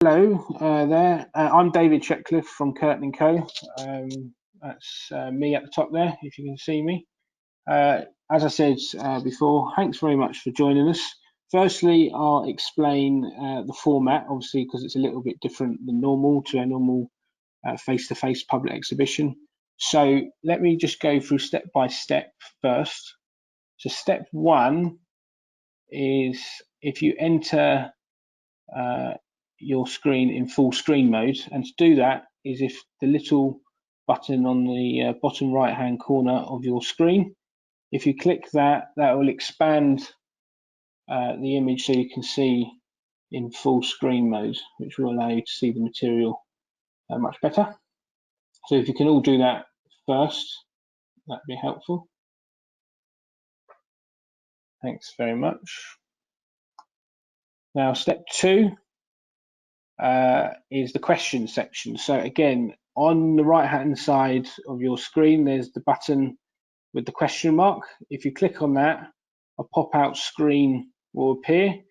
Hello there. I'm David Chetcliffe from Curtin & Co. That's me at the top there, if you can see me. As I said before, thanks very much for joining us. Firstly, I'll explain the format, obviously, because it's a little bit different than normal to a normal face-to-face public exhibition. So let me just go through step by step first. So step one is if you enter your screen in full screen mode, and to do that is if the little button on the bottom right hand corner of your screen, if you click that, that will expand the image so you can see in full screen mode, which will allow you to see the material much better. So if you can all do that first, that'd be helpful. Thanks very much. Now step two is the question section. So again, on the right hand side of your screen, there's the button with the question mark. If you click on that, a pop-out screen will appear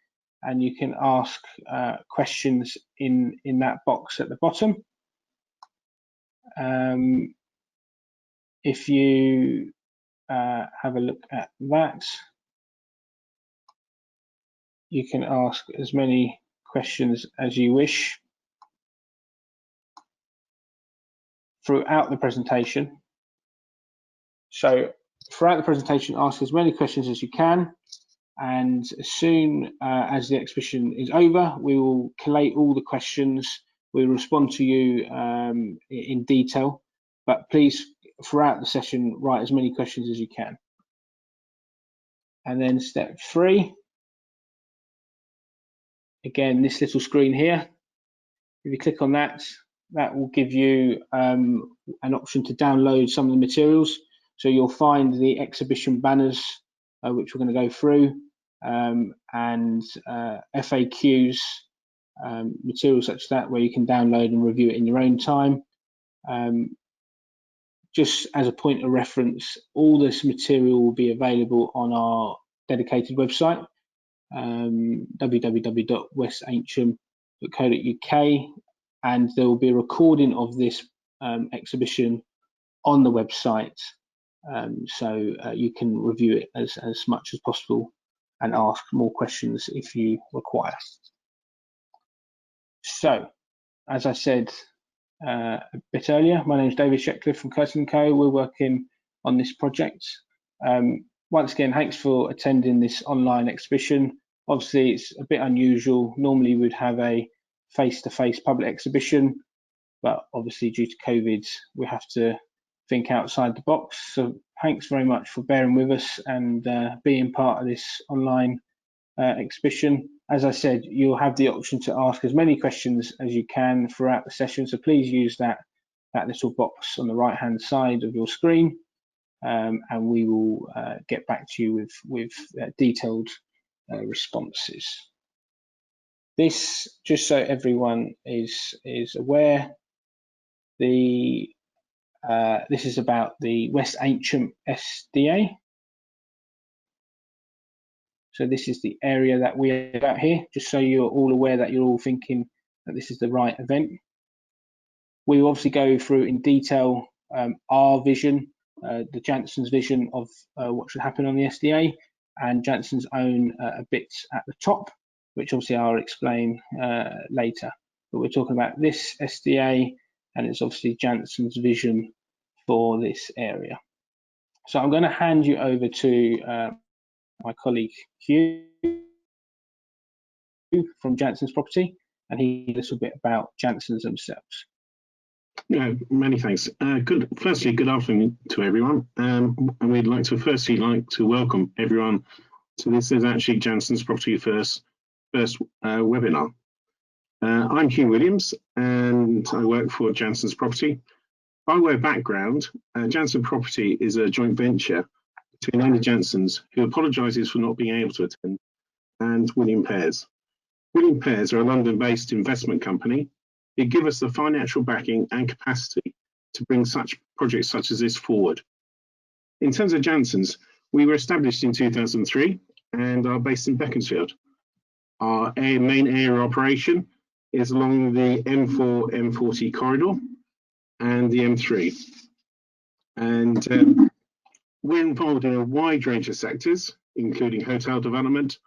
and you can ask questions in that box at the bottom. If you have a look at that, you can ask as many questions as you wish throughout the presentation. So throughout the presentation, ask as many questions as you can, and as soon as the exhibition is over, we will collate all the questions. We'll respond to you in detail, but please, throughout the session, write as many questions as you can. And then step three, again, this little screen here, if you click on that, that will give you an option to download some of the materials. So you'll find the exhibition banners, which we're going to go through, and FAQs, materials such as that, where you can download and review it in your own time. Just as a point of reference, all this material will be available on our dedicated website, www.westensham.co.uk, and there will be a recording of this exhibition on the website, so you can review it as much as possible and ask more questions if you require. So, as I said a bit earlier, my name is David Chetcliffe from Curtin & Co. We're working on this project. Once again, thanks for attending this online exhibition. Obviously, it's a bit unusual. Normally, we'd have a face-to-face public exhibition, but obviously, due to COVID, we have to think outside the box. So thanks very much for bearing with us and being part of this online exhibition. As I said, you'll have the option to ask as many questions as you can throughout the session. So please use that little box on the right-hand side of your screen, and we will get back to you with detailed responses. This, just so everyone is aware, this is about the West Eynsham SDA. So this is the area that we're about here, just so you're all aware that you're all thinking that this is the right event. We will obviously go through in detail our vision, the Jansen's vision of what should happen on the SDA, and Jansen's own bits at the top, which obviously I'll explain later. But we're talking about this SDA, and it's obviously Jansen's vision for this area. So I'm going to hand you over to my colleague Hugh from Jansen's Property, and he a little bit about Jansen's themselves. Yeah, many thanks. Firstly, good afternoon to everyone. And we'd like to welcome everyone to this is actually Jansen's Property first webinar. I'm Hugh Williams, and I work for Jansen's Property. By way of background, Jansen Property is a joint venture between Andy Janssen's, who apologises for not being able to attend, and William Pears. William Pears are a London-based investment company. They give us the financial backing and capacity to bring such projects such as this forward. In terms of Jansen's, we were established in 2003 and are based in Beaconsfield. Our main area of operation is along the M4-M40 corridor and the M3. And we're involved in a wide range of sectors, including hotel development,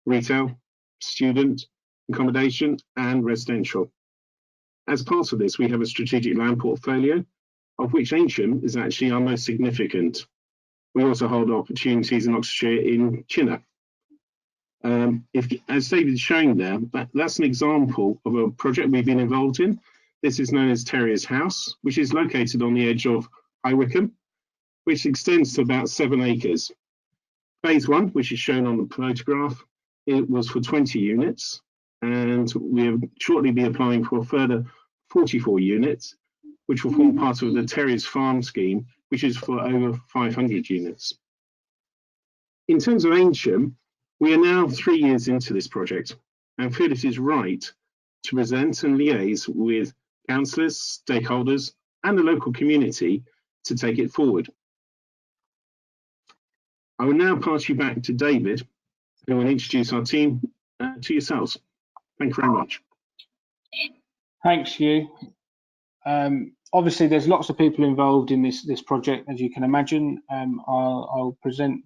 retail, student accommodation, and residential. As part of this, we have a strategic land portfolio, of which Eynsham is actually our most significant. We also hold opportunities in Oxfordshire in Chinner. As David's showing there, that's an example of a project we've been involved in. This is known as Terrier's House, which is located on the edge of High Wycombe, which extends to about 7 acres. Phase 1, which is shown on the photograph, it was for 20 units, and we'll shortly be applying for a further 44 units, which will form part of the Terrier's Farm scheme, which is for over 500 units. In terms of Eynsham, we are now 3 years into this project and feel it is right to present and liaise with councillors, stakeholders, and the local community to take it forward. I will now pass you back to David, who will introduce our team to yourselves. Thank you very much. Thanks, Hugh. Obviously, there's lots of people involved in this project, as you can imagine. I'll present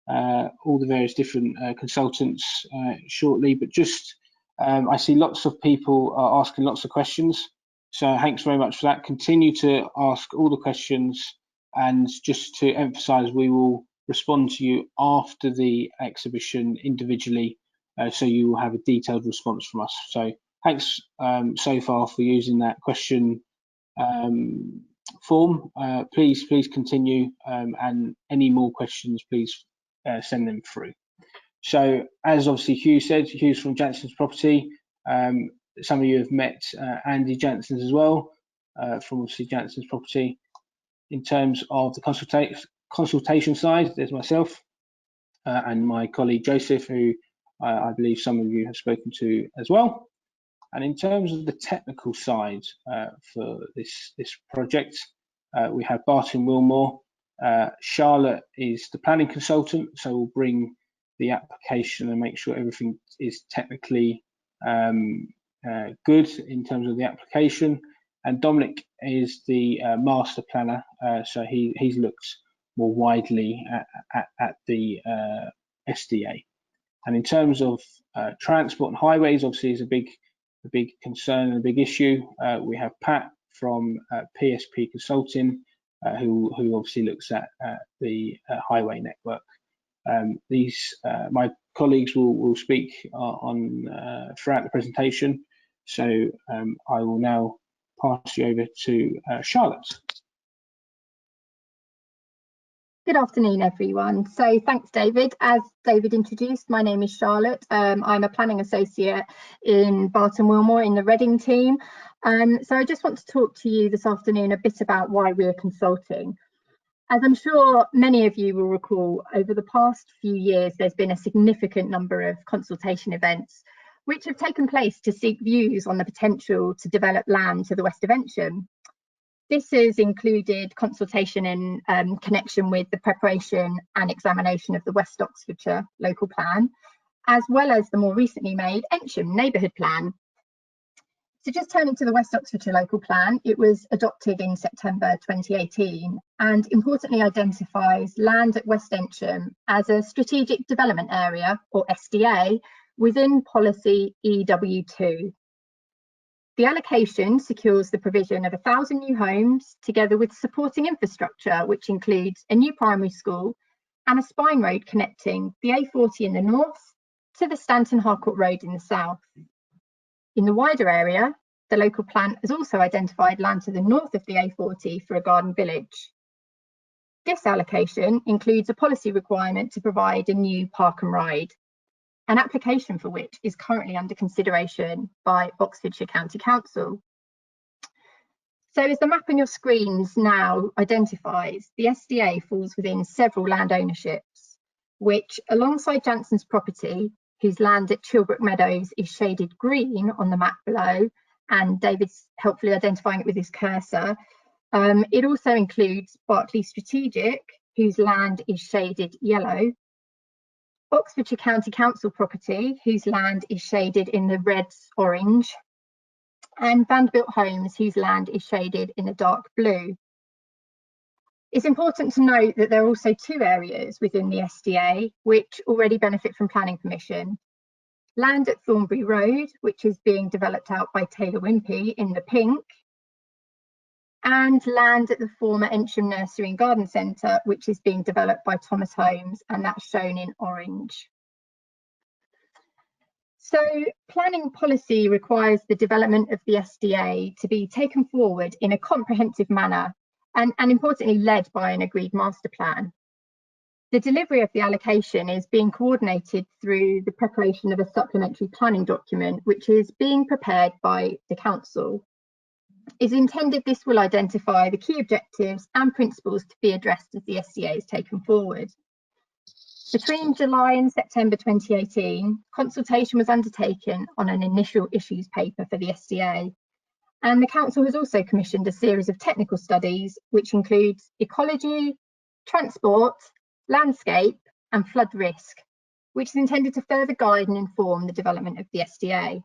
all the various different consultants shortly, but just I see lots of people are asking lots of questions. So thanks very much for that. Continue to ask all the questions, and just to emphasise, we will respond to you after the exhibition individually, so you will have a detailed response from us. So thanks so far for using that question form. Please continue, and any more questions, please send them through. So as obviously Hugh said, Hugh's from Jansen's Property. Some of you have met Andy Jansen's as well, from obviously Jansen's Property. In terms of the consultation side, there's myself and my colleague Joseph, who I believe some of you have spoken to as well. And in terms of the technical side for this project, we have Barton Wilmore. Charlotte is the planning consultant, so we'll bring the application and make sure everything is technically good in terms of the application. And Dominic is the master planner, so he's looked more widely at the SDA. And in terms of transport and highways, obviously is a big concern and a big issue. We have Pat from PSP Consulting, who obviously looks at the highway network. My colleagues will speak on throughout the presentation. So I will now pass you over to Charlotte. Good afternoon, everyone. So thanks, David. As David introduced, my name is Charlotte. I'm a planning associate in Barton Wilmore in the Reading team. So I just want to talk to you this afternoon a bit about why we're consulting. As I'm sure many of you will recall, over the past few years, there's been a significant number of consultation events which have taken place to seek views on the potential to develop land to the west of Eynsham. This has included consultation in connection with the preparation and examination of the West Oxfordshire local plan, as well as the more recently made Eynsham neighbourhood plan. So just turning to the West Oxfordshire local plan, it was adopted in September 2018 and importantly identifies land at West Eynsham as a strategic development area, or SDA, within policy EW2. The allocation secures the provision of 1,000 new homes, together with supporting infrastructure, which includes a new primary school and a spine road connecting the A40 in the north to the Stanton Harcourt Road in the south. In the wider area, the local plan has also identified land to the north of the A40 for a garden village. This allocation includes a policy requirement to provide a new park and ride, an application for which is currently under consideration by Oxfordshire County Council. So as the map on your screens now identifies, the SDA falls within several land ownerships, which alongside Jansen's Property, whose land at Chilbrook Meadows is shaded green on the map below, and David's helpfully identifying it with his cursor, it also includes Berkeley Strategic, whose land is shaded yellow, Oxfordshire County Council Property, whose land is shaded in the red orange, and Vanderbilt homes whose land is shaded in a dark blue. It's important to note that there are also 2 areas within the SDA which already benefit from planning permission. Land at Thornbury Road, which is being developed out by Taylor Wimpey in the pink, and land at the former Eynsham Nursery and Garden Centre, which is being developed by Thomas Homes, and that's shown in orange. So planning policy requires the development of the SDA to be taken forward in a comprehensive manner and importantly led by an agreed master plan. The delivery of the allocation is being coordinated through the preparation of a supplementary planning document, which is being prepared by the council. It's intended this will identify the key objectives and principles to be addressed as the SDA is taken forward. Between July and September 2018, consultation was undertaken on an initial issues paper for the SDA, and the council has also commissioned a series of technical studies which includes ecology, transport, landscape and flood risk, which is intended to further guide and inform the development of the SDA.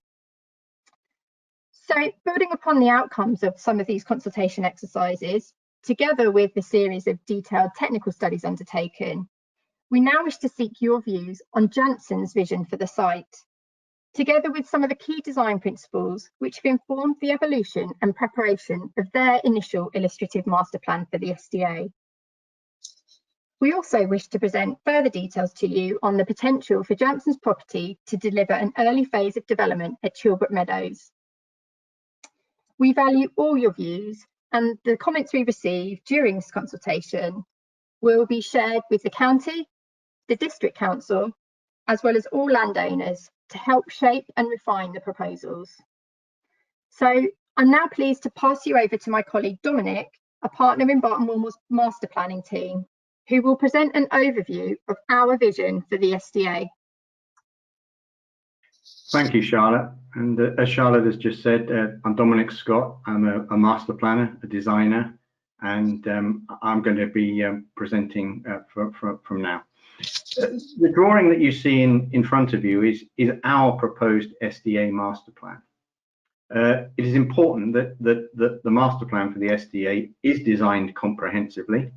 So building upon the outcomes of some of these consultation exercises, together with the series of detailed technical studies undertaken, we now wish to seek your views on Janssen's vision for the site, together with some of the key design principles which have informed the evolution and preparation of their initial illustrative master plan for the SDA. We also wish to present further details to you on the potential for Janssen's property to deliver an early phase of development at Chilbrook Meadows. We value all your views, and the comments we receive during this consultation will be shared with the county, the district council, as well as all landowners to help shape and refine the proposals. So I'm now pleased to pass you over to my colleague Dominic, a partner in Barton Wilmore's master planning team, who will present an overview of our vision for the SDA. Thank you, Charlotte. And as Charlotte has just said, I'm Dominic Scott. I'm a master planner, a designer, and I'm going to be presenting from now. The drawing that you see in front of you is our proposed SDA master plan. It is important that the master plan for the SDA is designed comprehensively,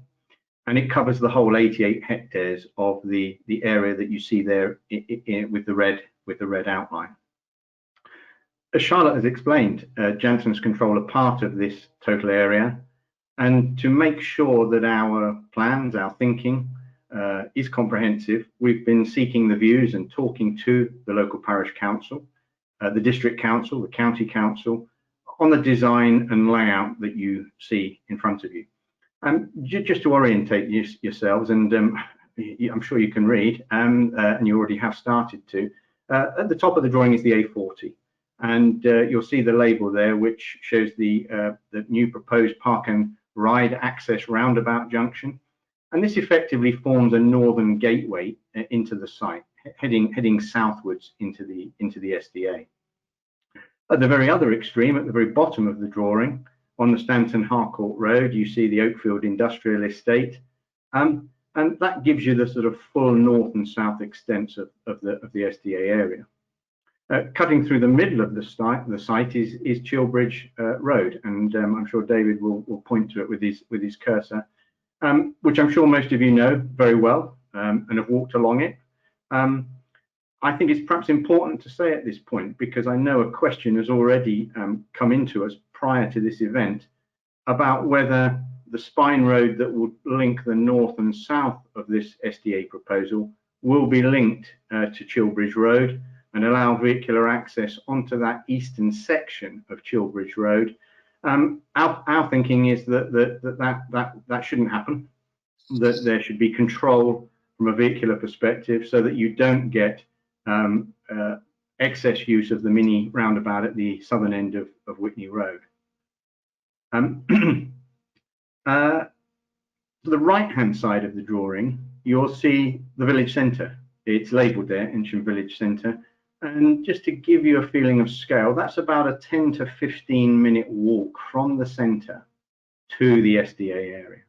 and it covers the whole 88 hectares of the area that you see there with the red outline. As Charlotte has explained, Janssen's control a part of this total area, and to make sure that our plans, our thinking is comprehensive, we've been seeking the views and talking to the local parish council, the district council, the county council, on the design and layout that you see in front of you. Just to orientate yourselves, and I'm sure you can read, and you already have started to, at the top of the drawing is the A40, and you'll see the label there which shows the new proposed park and ride access roundabout junction, and this effectively forms a northern gateway into the site, heading southwards into the SDA. At the very other extreme, at the very bottom of the drawing, on the Stanton Harcourt Road, you see the Oakfield Industrial Estate, and that gives you the sort of full north and south extent of the SDA area. Cutting through the middle of the site is Chilbridge Road, and I'm sure David will point to it with his cursor, which I'm sure most of you know very well and have walked along it. I think it's perhaps important to say at this point, because I know a question has already come into us prior to this event about whether the spine road that will link the north and south of this SDA proposal will be linked to Chilbridge Road and allow vehicular access onto that eastern section of Chilbridge Road. Our thinking is that shouldn't happen, that there should be control from a vehicular perspective so that you don't get excess use of the mini roundabout at the southern end of Whitney Road. To the right-hand side of the drawing, you'll see the village centre. It's labelled there, Eynsham Village Centre. And just to give you a feeling of scale, that's about a 10 to 15 minute walk from the centre to the SDA area.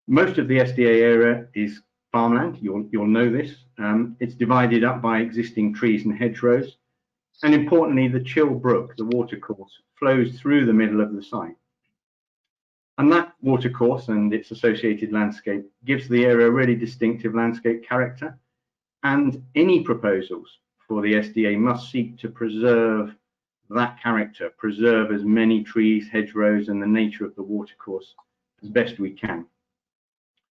Most of the SDA area is farmland. You'll know this. It's divided up by existing trees and hedgerows. And importantly, the Chilbrook, the watercourse, flows through the middle of the site. And that watercourse and its associated landscape gives the area a really distinctive landscape character. And any proposals for the SDA must seek to preserve that character, preserve as many trees, hedgerows, and the nature of the watercourse as best we can.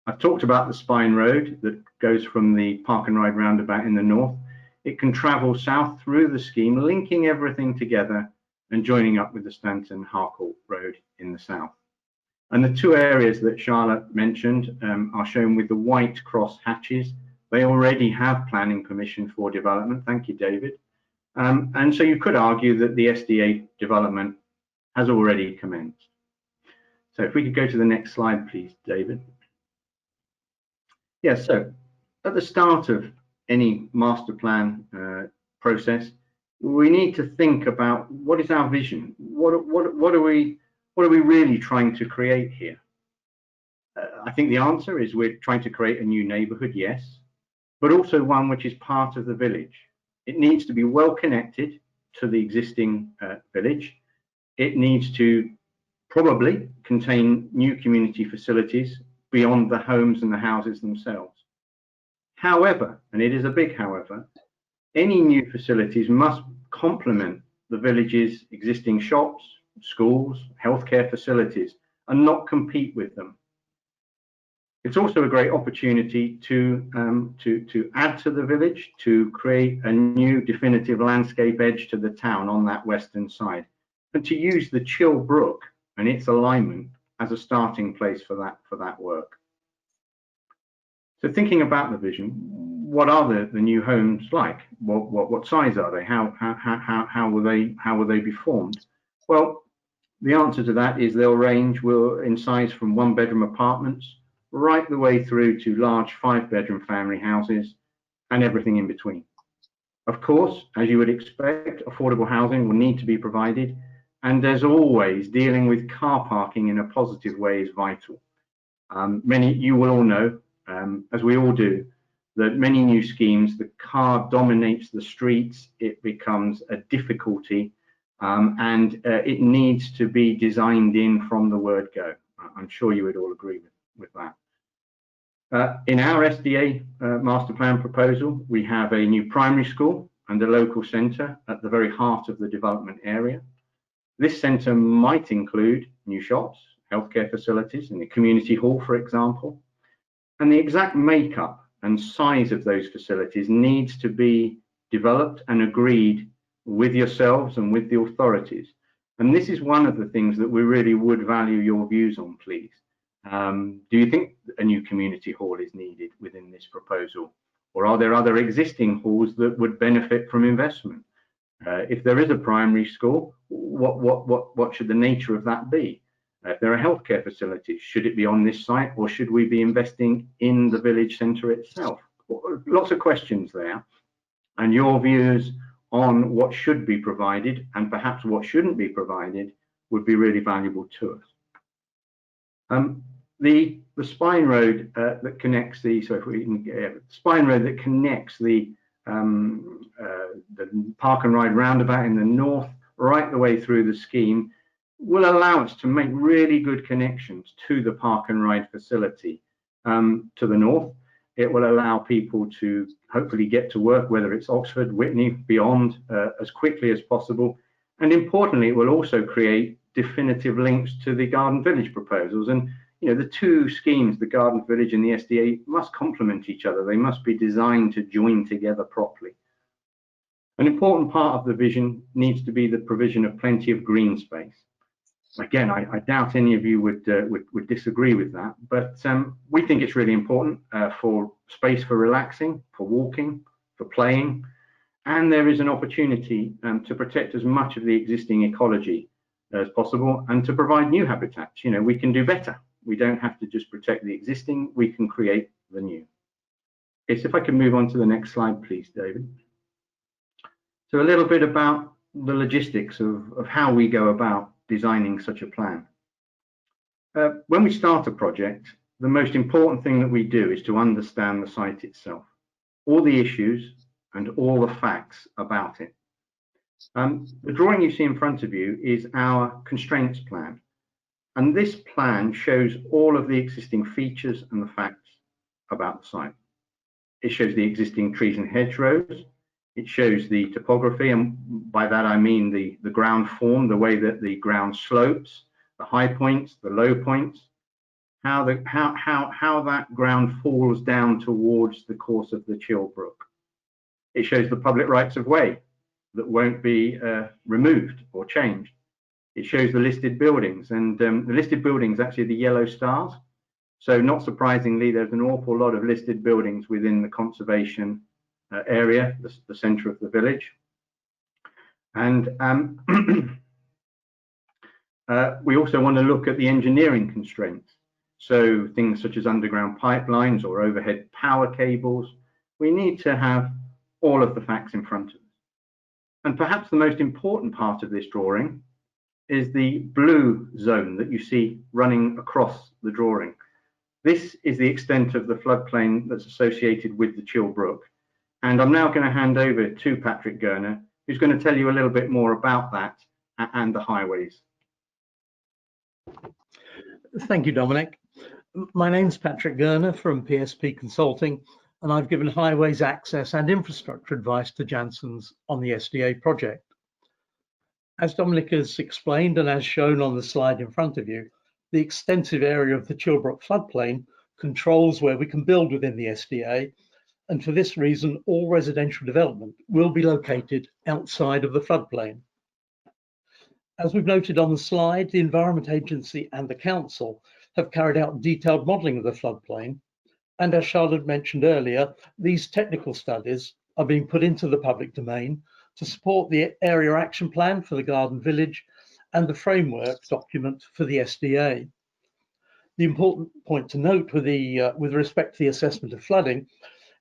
I've talked about the spine road that goes from the Park and Ride roundabout in the north. It can travel south through the scheme, linking everything together and joining up with the Stanton Harcourt Road in the south. And the two areas that Charlotte mentioned are shown with the white cross hatches. They already have planning permission for development. Thank you, David. And so you could argue that the SDA development has already commenced. So if we could go to the next slide, please, David. Yes, so at the start of any master plan process, we need to think about what is our vision? What are we really trying to create here? I think the answer is we're trying to create a new neighborhood, yes, but also one which is part of the village. It needs to be well connected to the existing village. It needs to probably contain new community facilities beyond the homes and the houses themselves. However, and it is a big however, any new facilities must complement the village's existing shops, schools, healthcare facilities, and not compete with them. It's also a great opportunity to add to the village, to create a new definitive landscape edge to the town on that western side, and to use the Chilbrook and its alignment as a starting place for that work. So thinking about the vision, what are the new homes like? What size are they? How will they be formed? Well, the answer to that is they'll range in size from 1-bedroom apartments right the way through to large 5-bedroom family houses and everything in between. Of course, as you would expect, affordable housing will need to be provided, and as always, dealing with car parking in a positive way is vital. You will all know, as we all do, that many new schemes, the car dominates the streets, it becomes a difficulty, and it needs to be designed in from the word go. I'm sure you would all agree with that. In our SDA master plan proposal, we have a new primary school and a local centre at the very heart of the development area. This centre might include new shops, healthcare facilities, and a community hall, for example. And the exact makeup and size of those facilities needs to be developed and agreed with yourselves and with the authorities. And this is one of the things that we really would value your views on, please. Do you think a new community hall is needed within this proposal? Or are there other existing halls that would benefit from investment? If there is a primary school, what should the nature of that be? If there are healthcare facilities, should it be on this site or should we be investing in the village centre itself? Lots of questions there. And your views on what should be provided and perhaps what shouldn't be provided would be really valuable to us. The spine road that connects the spine road that connects the Park and Ride roundabout in the north right the way through the scheme will allow us to make really good connections to the Park and Ride facility to the north. It will allow people to hopefully get to work, whether it's Oxford, Whitney, beyond, as quickly as possible. And importantly, it will also create definitive links to the Garden Village proposals. And the two schemes, the Garden Village and the SDA, must complement each other. They must be designed to join together properly. An important part of the vision needs to be the provision of plenty of green space. Again, I doubt any of you would disagree with that, but we think it's really important for space for relaxing, for walking, for playing, and there is an opportunity to protect as much of the existing ecology as possible and to provide new habitats. We can do better. We don't have to just protect the existing, we can create the new. Okay, so if I can move on to the next slide, please, David. So a little bit about the logistics of how we go about designing such a plan. When we start a project, the most important thing that we do is to understand the site itself, all the issues and all the facts about it. The drawing you see in front of you is our constraints plan. And this plan shows all of the existing features and the facts about the site. It shows the existing trees and hedgerows. It shows the topography, and by that I mean the ground form, the way that the ground slopes, the high points, the low points, how that ground falls down towards the course of the Chilbrook. It shows the public rights of way that won't be removed or changed. It shows the listed buildings, and the listed buildings actually the yellow stars. So not surprisingly, there's an awful lot of listed buildings within the conservation area, the centre of the village. And we also want to look at the engineering constraints. So things such as underground pipelines or overhead power cables. We need to have all of the facts in front of us. And perhaps the most important part of this drawing is the blue zone that you see running across the drawing. This is the extent of the floodplain that's associated with the Chilbrook. And I'm now going to hand over to Patrick Gerner, who's going to tell you a little bit more about that and the highways. Thank you, Dominic. My name's Patrick Gerner from PSP Consulting, and I've given highways access and infrastructure advice to Janssens on the SDA project. As Dominic has explained, and as shown on the slide in front of you, the extensive area of the Chilbrook floodplain controls where we can build within the SDA, and for this reason, all residential development will be located outside of the floodplain. As we've noted on the slide, the Environment Agency and the Council have carried out detailed modelling of the floodplain, and as Charlotte mentioned earlier, these technical studies are being put into the public domain to support the area action plan for the Garden Village and the framework document for the SDA. The important point to note with respect to the assessment of flooding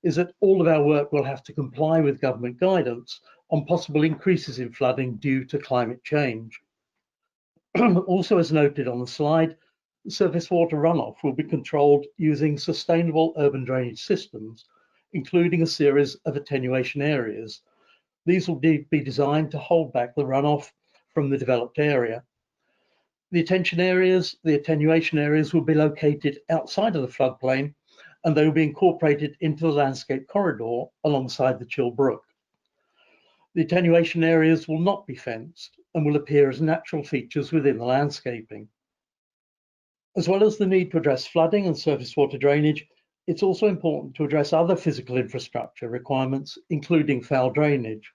is that all of our work will have to comply with government guidance on possible increases in flooding due to climate change. Also, as noted on the slide, surface water runoff will be controlled using sustainable urban drainage systems, including a series of attenuation areas. These will be designed to hold back the runoff from the developed area. The attention areas, the attenuation areas will be located outside of the floodplain, and they will be incorporated into the landscape corridor alongside the Chilbrook. The attenuation areas will not be fenced and will appear as natural features within the landscaping. As well as the need to address flooding and surface water drainage, it's also important to address other physical infrastructure requirements, including foul drainage.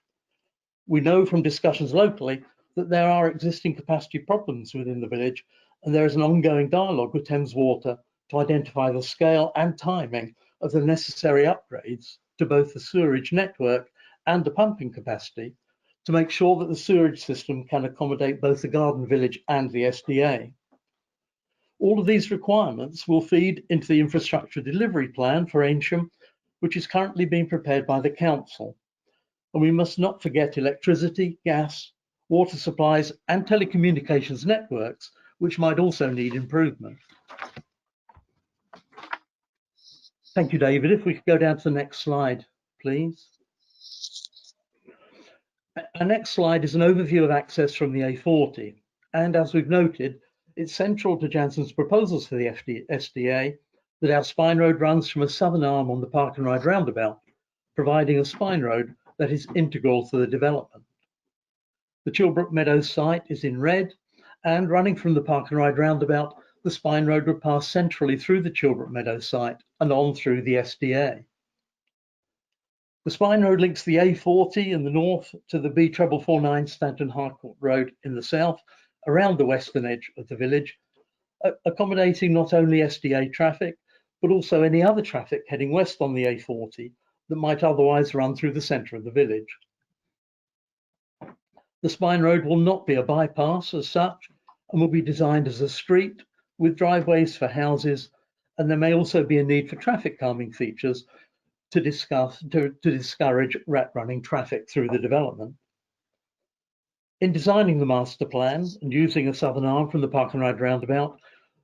We know from discussions locally that there are existing capacity problems within the village, and there is an ongoing dialogue with Thames Water to identify the scale and timing of the necessary upgrades to both the sewerage network and the pumping capacity to make sure that the sewerage system can accommodate both the Garden Village and the SDA. All of these requirements will feed into the infrastructure delivery plan for Eynsham, which is currently being prepared by the Council. And we must not forget electricity, gas, water supplies and telecommunications networks, which might also need improvement. Thank you, David. If we could go down to the next slide, please. Our next slide is an overview of access from the A40. And as we've noted, it's central to Janssens' proposals for the SDA that our spine road runs from a southern arm on the Park and Ride roundabout, providing a spine road that is integral to the development. The Chilbrook Meadows site is in red, and running from the Park and Ride roundabout, the spine road would pass centrally through the Chilbrook Meadows site and on through the SDA. The spine road links the A40 in the north to the B449 Stanton Harcourt Road in the south, around the western edge of the village, accommodating not only SDA traffic, but also any other traffic heading west on the A40 that might otherwise run through the centre of the village. The spine road will not be a bypass as such, and will be designed as a street with driveways for houses, and there may also be a need for traffic calming features to discourage rat running traffic through the development. In designing the master plan and using a southern arm from the Park and Ride roundabout,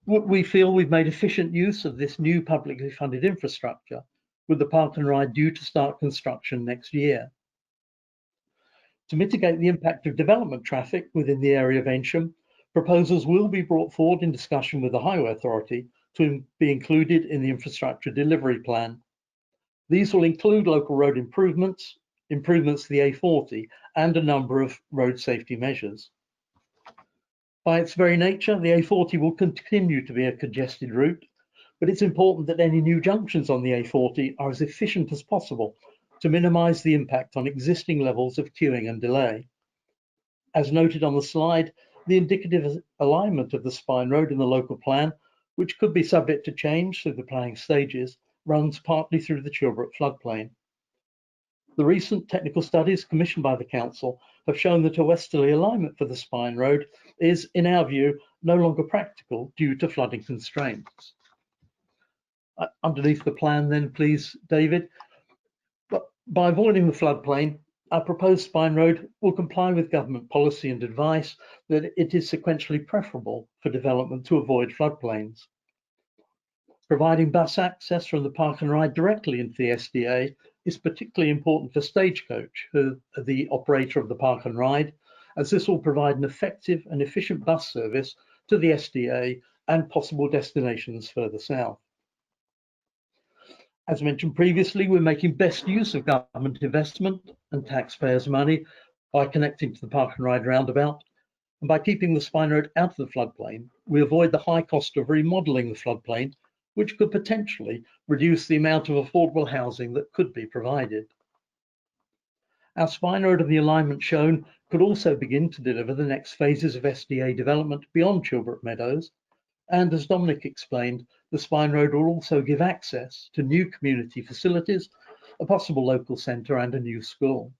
we feel we've made efficient use of this new publicly funded infrastructure, with the Park and Ride due to start construction next year. To mitigate the impact of development traffic within the area of Eynsham, proposals will be brought forward in discussion with the Highway Authority to be included in the infrastructure delivery plan. These will include local road improvements, improvements to the A40, and a number of road safety measures. By its very nature, the A40 will continue to be a congested route, but it's important that any new junctions on the A40 are as efficient as possible to minimise the impact on existing levels of queuing and delay. As noted on the slide, the indicative alignment of the spine road in the local plan, which could be subject to change through the planning stages, runs partly through the Chilbrook floodplain. The recent technical studies commissioned by the Council have shown that a westerly alignment for the spine road is, in our view, no longer practical due to flooding constraints. Underneath the plan then, please, David. But by avoiding the floodplain, our proposed spine road will comply with government policy and advice that it is sequentially preferable for development to avoid floodplains. Providing bus access from the park and ride directly into the SDA is particularly important for Stagecoach, who are the operator of the park and ride, as this will provide an effective and efficient bus service to the SDA and possible destinations further south. As mentioned previously, we're making best use of government investment and taxpayers' money by connecting to the park and ride roundabout. And by keeping the spine road out of the floodplain, we avoid the high cost of remodelling the floodplain, which could potentially reduce the amount of affordable housing that could be provided. Our spine road and the alignment shown could also begin to deliver the next phases of SDA development beyond Chilbrook Meadows. And as Dominic explained, the spine road will also give access to new community facilities, a possible local centre and a new school.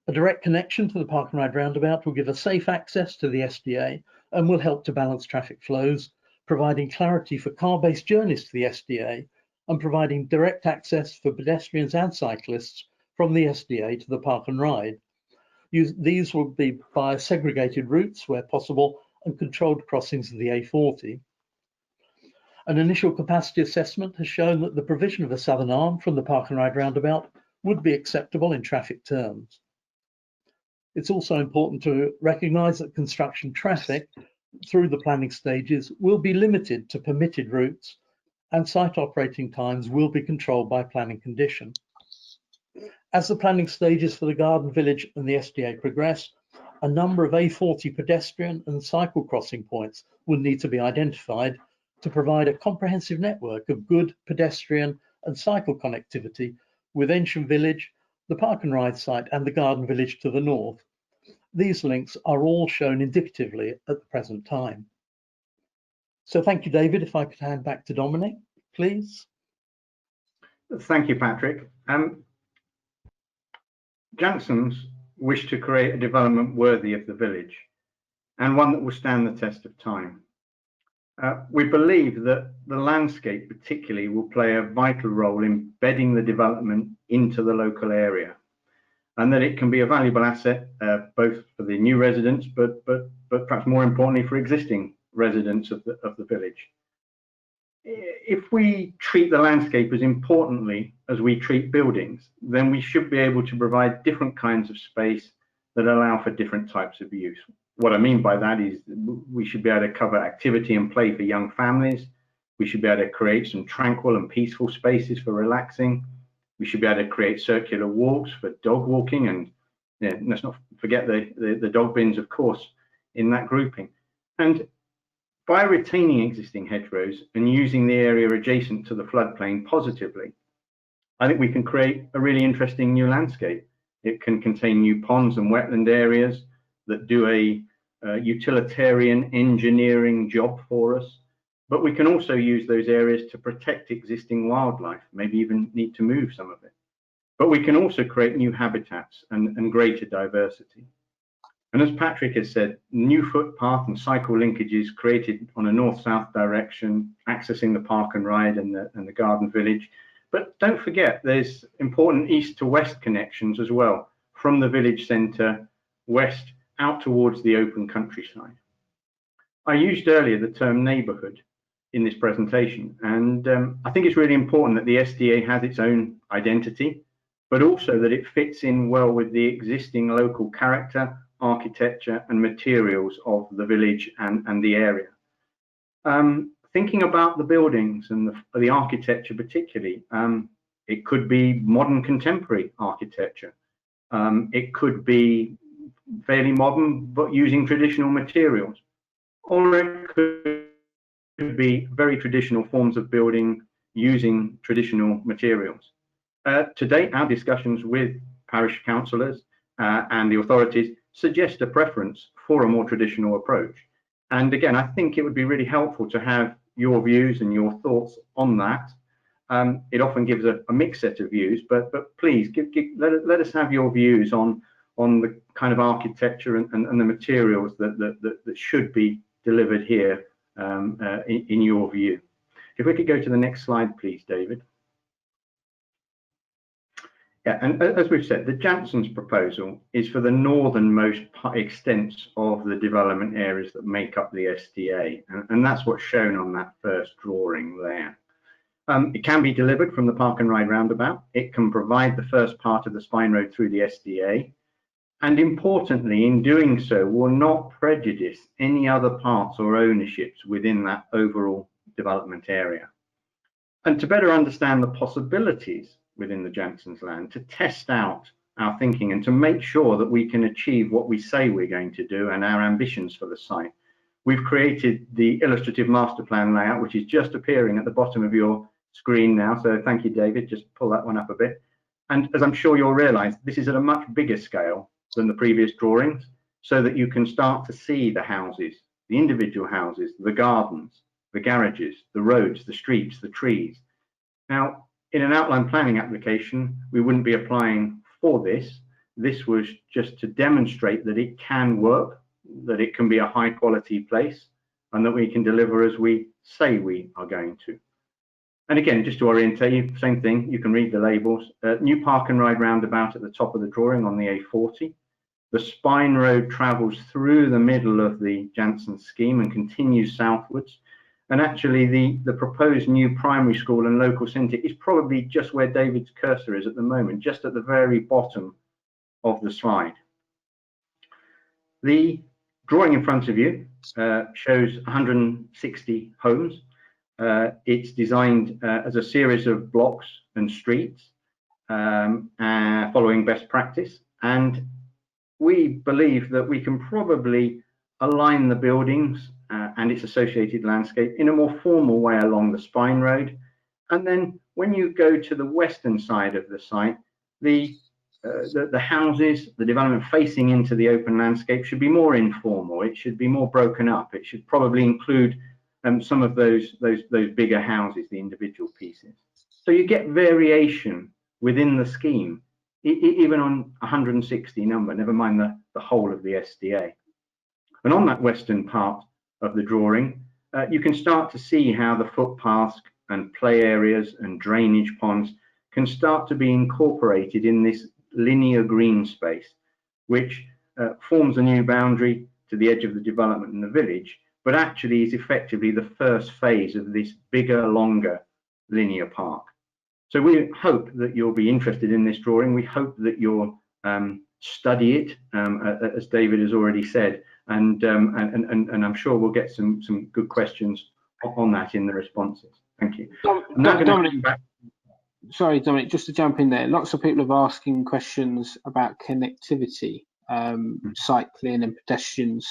A direct connection to the park and ride roundabout will give us safe access to the SDA and will help to balance traffic flows, providing clarity for car-based journeys to the SDA and providing direct access for pedestrians and cyclists from the SDA to the park and ride. These will be via segregated routes where possible and controlled crossings of the A40. An initial capacity assessment has shown that the provision of a southern arm from the park and ride roundabout would be acceptable in traffic terms. It's also important to recognise that construction traffic through the planning stages will be limited to permitted routes and site operating times will be controlled by planning condition. As the planning stages for the Garden Village and the SDA progress, a number of A40 pedestrian and cycle crossing points will need to be identified to provide a comprehensive network of good pedestrian and cycle connectivity with Eynsham Village, the Park and Ride site and the Garden Village to the north. These links are all shown indicatively at the present time. So thank you, David. If I could hand back to Dominic, please. Thank you, Patrick. Janssens wish to create a development worthy of the village and one that will stand the test of time. We believe that the landscape particularly will play a vital role in bedding the development into the local area and that it can be a valuable asset both for the new residents but perhaps more importantly for existing residents of the village. If we treat the landscape as importantly as we treat buildings, then we should be able to provide different kinds of space that allow for different types of use. What I mean by that is we should be able to cover activity and play for young families. We should be able to create some tranquil and peaceful spaces for relaxing. We should be able to create circular walks for dog walking, and let's not forget the dog bins, of course, in that grouping. And by retaining existing hedgerows and using the area adjacent to the floodplain positively, I think we can create a really interesting new landscape. It can contain new ponds and wetland areas that do a utilitarian engineering job for us, but we can also use those areas to protect existing wildlife, maybe even need to move some of it. But we can also create new habitats and greater diversity. And as Patrick has said, new footpath and cycle linkages created on a north-south direction, accessing the park and ride and the garden village. But don't forget, there's important east to west connections as well, from the village centre west out towards the open countryside. I used earlier the term neighbourhood in this presentation, and I think it's really important that the SDA has its own identity but also that it fits in well with the existing local character, architecture and materials of the village and the area. Thinking about the buildings and the architecture particularly, it could be modern contemporary architecture. It could be fairly modern but using traditional materials, or it could be very traditional forms of building using traditional materials. To date, our discussions with parish councillors and the authorities suggest a preference for a more traditional approach. And again, I think it would be really helpful to have your views and your thoughts on that. It often gives a mixed set of views, but please let us have your views on the kind of architecture and the materials that should be delivered here in your view. If we could go to the next slide, please, David. Yeah, and as we've said, the Janssens proposal is for the northernmost extents of the development areas that make up the SDA, and that's what's shown on that first drawing there. It can be delivered from the Park and Ride roundabout. It can provide the first part of the spine road through the SDA, and importantly, in doing so, will not prejudice any other parts or ownerships within that overall development area. And to better understand the possibilities within the Janssens land, to test out our thinking and to make sure that we can achieve what we say we're going to do and our ambitions for the site, we've created the illustrative master plan layout, which is just appearing at the bottom of your screen now. So thank you, David. Just pull that one up a bit. And as I'm sure you'll realize, this is at a much bigger scale than the previous drawings, so that you can start to see the houses, the individual houses, the gardens, the garages, the roads, the streets, the trees. Now, in an outline planning application, we wouldn't be applying for this. This was just to demonstrate that it can work, that it can be a high quality place, and that we can deliver as we say we are going to. And again, just to orientate you, same thing, you can read the labels. New Park and Ride roundabout at the top of the drawing on the A40. The spine road travels through the middle of the Janssens scheme and continues southwards. And actually the proposed new primary school and local centre is probably just where David's cursor is at the moment, just at the very bottom of the slide. The drawing in front of you shows 160 homes. It's designed as a series of blocks and streets following best practice. And we believe that we can probably align the buildings and its associated landscape in a more formal way along the spine road. And then when you go to the western side of the site, the houses, the development facing into the open landscape should be more informal. It should be more broken up. It should probably include some of those bigger houses, the individual pieces. So you get variation within the scheme, even on 160 number, never mind the whole of the SDA. And on that western part of the drawing, you can start to see how the footpaths and play areas and drainage ponds can start to be incorporated in this linear green space, which forms a new boundary to the edge of the development in the village, but actually is effectively the first phase of this bigger, longer linear park. So we hope that you'll be interested in this drawing. We hope that you'll study it, as David has already said, and I'm sure we'll get some good questions on that in the responses. Thank you. Dominic, sorry, Dominic, just to jump in there. Lots of people have asking questions about connectivity, cycling and pedestrians.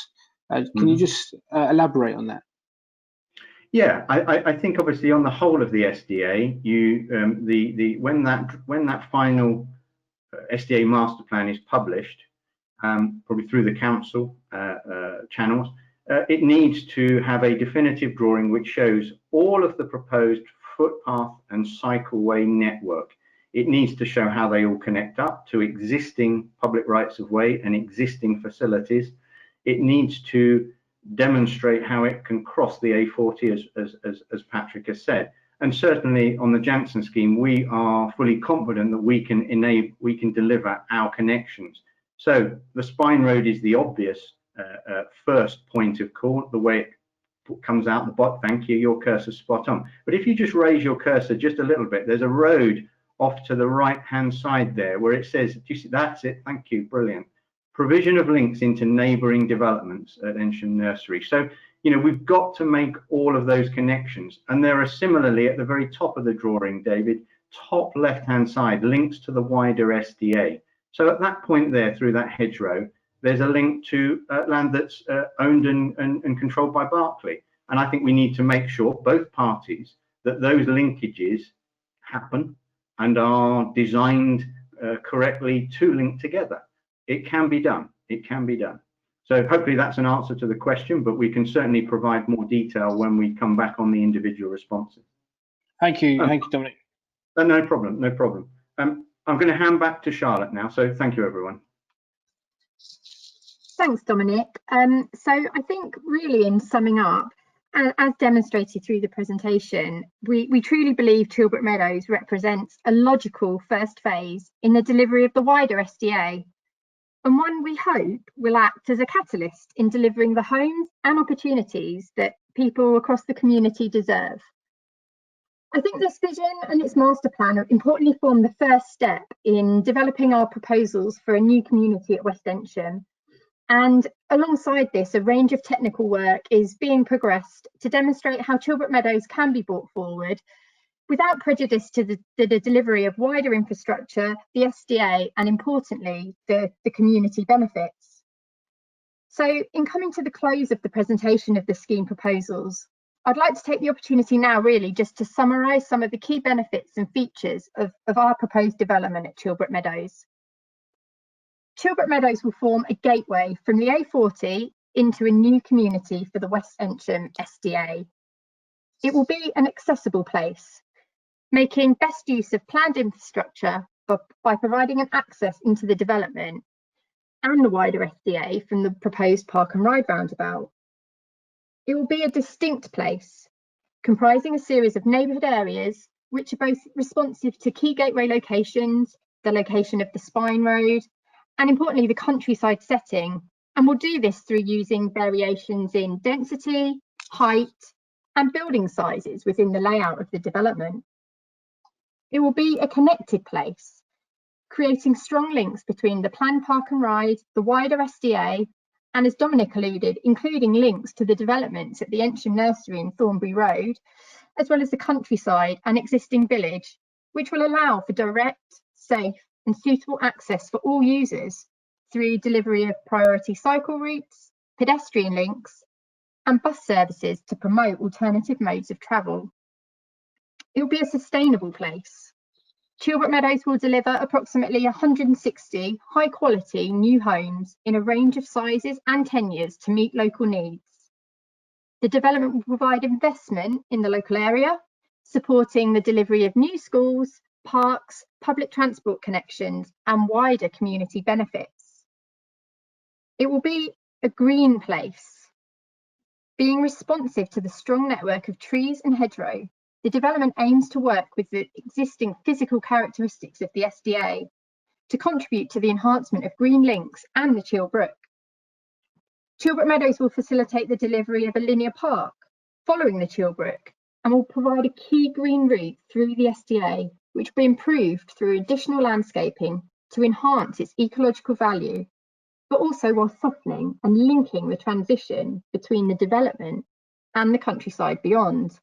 Can you just elaborate on that? Yeah, I think obviously on the whole of the SDA, when that final SDA master plan is published, probably through the council channels, it needs to have a definitive drawing which shows all of the proposed footpath and cycleway network. It needs to show how they all connect up to existing public rights of way and existing facilities. It needs to demonstrate how it can cross the A40, as Patrick has said. And certainly on the Janssen scheme, we are fully confident that we can deliver our connections. So the spine road is the obvious first point of call, the way it comes out the bottom. Thank you, your cursor's spot on. But if you just raise your cursor just a little bit, there's a road off to the right-hand side there, where it says, do you see, that's it, thank you, brilliant. Provision of links into neighbouring developments at Eynsham Nursery. So, you know, we've got to make all of those connections. And there are similarly at the very top of the drawing, David, top left-hand side, links to the wider SDA. So at that point there, through that hedgerow, there's a link to land that's owned and controlled by Berkeley. And I think we need to make sure, both parties, that those linkages happen and are designed correctly to link together. It can be done. It can be done. So hopefully that's an answer to the question, but we can certainly provide more detail when we come back on the individual responses. Thank you, Dominic. No problem, no problem. I'm going to hand back to Charlotte now, so thank you, everyone. Thanks, Dominic. So I think really in summing up, as demonstrated through the presentation, we truly believe Chilbrook Meadows represents a logical first phase in the delivery of the wider SDA, and one we hope will act as a catalyst in delivering the homes and opportunities that people across the community deserve. I think this vision and its master plan importantly form the first step in developing our proposals for a new community at West Eynsham. And alongside this, a range of technical work is being progressed to demonstrate how Chilbrook Meadows can be brought forward without prejudice to the delivery of wider infrastructure, the SDA, and importantly, the community benefits. So in coming to the close of the presentation of the scheme proposals, I'd like to take the opportunity now really just to summarise some of the key benefits and features of our proposed development at Chilbrook Meadows. Chilbrook Meadows will form a gateway from the A40 into a new community for the West Eynsham SDA. It will be an accessible place, making best use of planned infrastructure by providing an access into the development and the wider SDA from the proposed park and ride roundabout. It will be a distinct place, comprising a series of neighbourhood areas which are both responsive to key gateway locations, the location of the spine road, and importantly the countryside setting, and will do this through using variations in density, height, and building sizes within the layout of the development. It will be a connected place, creating strong links between the planned park and ride, the wider SDA, and as Dominic alluded, including links to the developments at the Eynsham Nursery in Thornbury Road, as well as the countryside and existing village, which will allow for direct, safe, and suitable access for all users through delivery of priority cycle routes, pedestrian links, and bus services to promote alternative modes of travel. It will be a sustainable place. Chilbrook Meadows will deliver approximately 160 high-quality new homes in a range of sizes and tenures to meet local needs. The development will provide investment in the local area, supporting the delivery of new schools, parks, public transport connections, and wider community benefits. It will be a green place. Being responsive to the strong network of trees and hedgerow, the development aims to work with the existing physical characteristics of the SDA to contribute to the enhancement of green links and the Chilbrook. Chilbrook Meadows will facilitate the delivery of a linear park following the Chilbrook and will provide a key green route through the SDA, which will be improved through additional landscaping to enhance its ecological value, but also while softening and linking the transition between the development and the countryside beyond.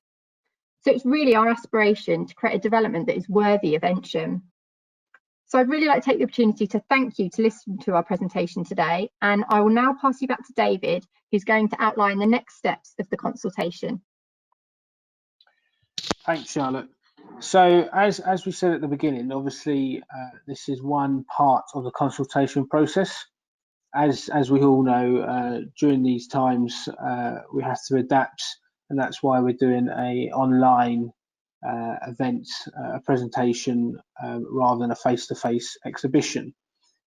So it's really our aspiration to create a development that is worthy of Eynsham. So I'd really like to take the opportunity to thank you to listen to our presentation today, and I will now pass you back to David, who's going to outline the next steps of the consultation. Thanks, Charlotte. So as we said at the beginning, obviously this is one part of the consultation process. As we all know, during these times we have to adapt, and that's why we're doing a online event, a presentation rather than a face-to-face exhibition.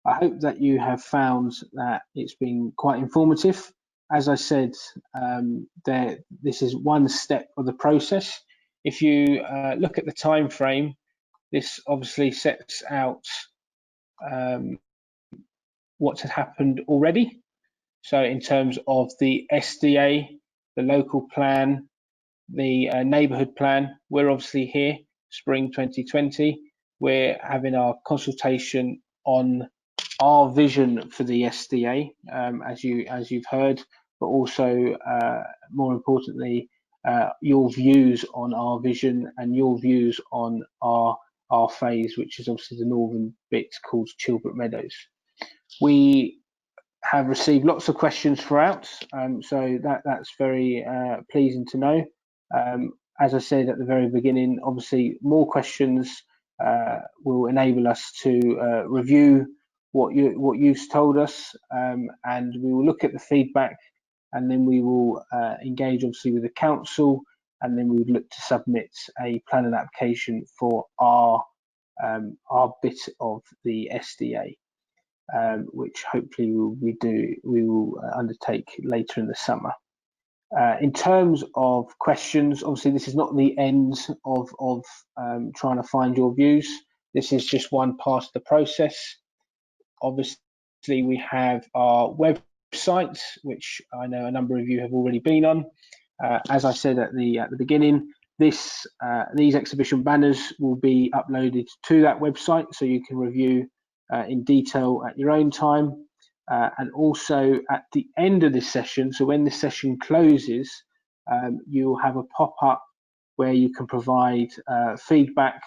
I hope that you have found that it's been quite informative. As I said, this is one step of the process. If you look at the time frame, this obviously sets out what had happened already. So in terms of the SDA, the local plan, the neighbourhood plan, we're obviously here, spring 2020. we're having our consultation on our vision for the SDA, as you've heard, but also more importantly, your views on our vision and your views on our phase, which is obviously the northern bit called Chilbrook Meadows. We have received lots of questions throughout, so that's very pleasing to know. As I said at the very beginning, obviously more questions will enable us to review what you've told us, and we will look at the feedback, and then we will engage obviously with the council, and then we would look to submit a planning application for our bit of the SDA. Which hopefully we will undertake later in the summer. In terms of questions, obviously this is not the end of trying to find your views. This is just one part of the process. Obviously we have our website, which I know a number of you have already been on. As I said at the beginning, these exhibition banners will be uploaded to that website, so you can review in detail at your own time, and also at the end of this session, so when this session closes, you'll have a pop-up where you can provide feedback,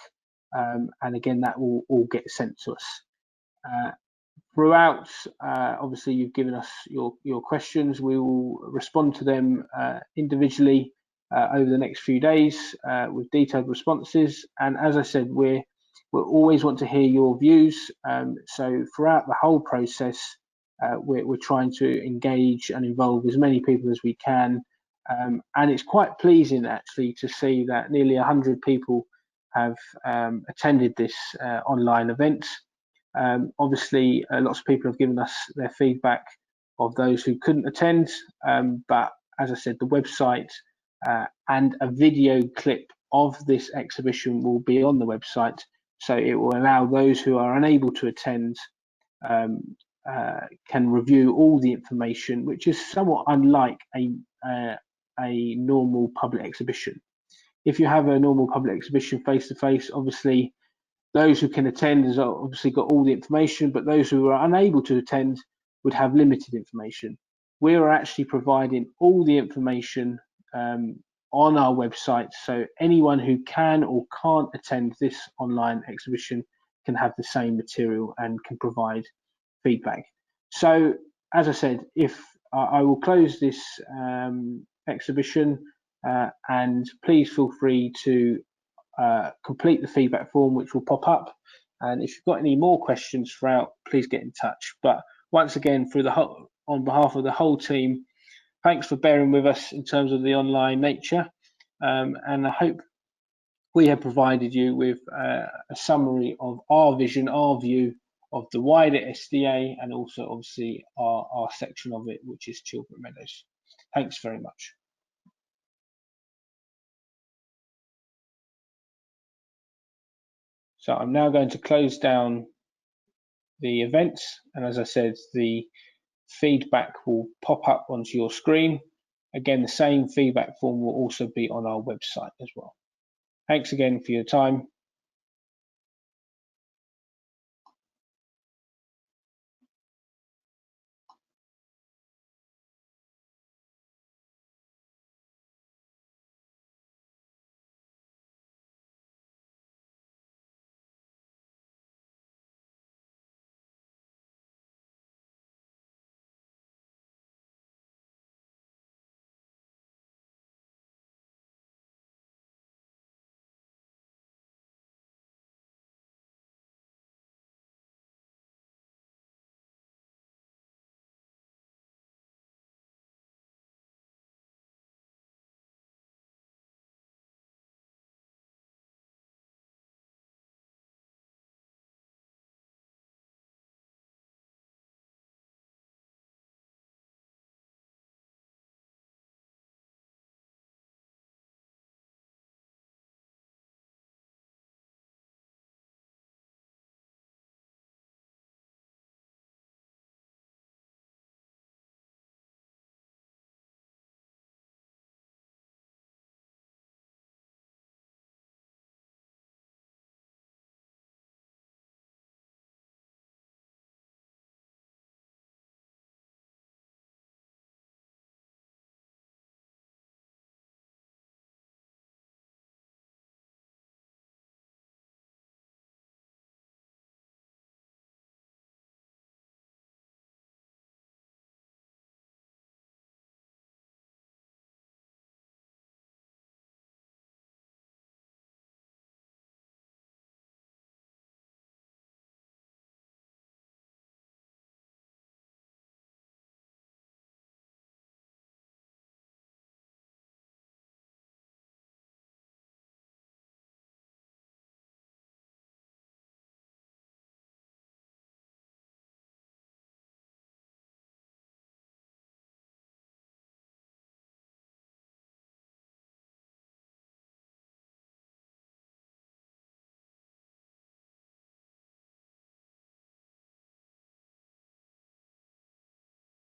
and again that will all get sent to us. Throughout, obviously you've given us your questions. We will respond to them individually over the next few days with detailed responses, and as I said, we'll always want to hear your views. So throughout the whole process, we're trying to engage and involve as many people as we can. And it's quite pleasing actually to see that nearly 100 people have attended this online event. Obviously, lots of people have given us their feedback of those who couldn't attend, but as I said, the website and a video clip of this exhibition will be on the website. So it will allow those who are unable to attend can review all the information, which is somewhat unlike a normal public exhibition. If you have a normal public exhibition face-to-face, obviously those who can attend has obviously got all the information, but those who are unable to attend would have limited information. We are actually providing all the information on our website, so anyone who can or can't attend this online exhibition can have the same material and can provide feedback. So as I said, if I will close this exhibition, and please feel free to complete the feedback form which will pop up, and if you've got any more questions throughout, please get in touch. But once again, on behalf of the whole team, thanks for bearing with us in terms of the online nature, and I hope we have provided you with a summary of our vision, our view of the wider SDA, and also obviously our section of it, which is Chilbrook Meadows. Thanks very much. So I'm now going to close down the event, and as I said, the feedback will pop up onto your screen. Again, the same feedback form will also be on our website as well. Thanks again for your time.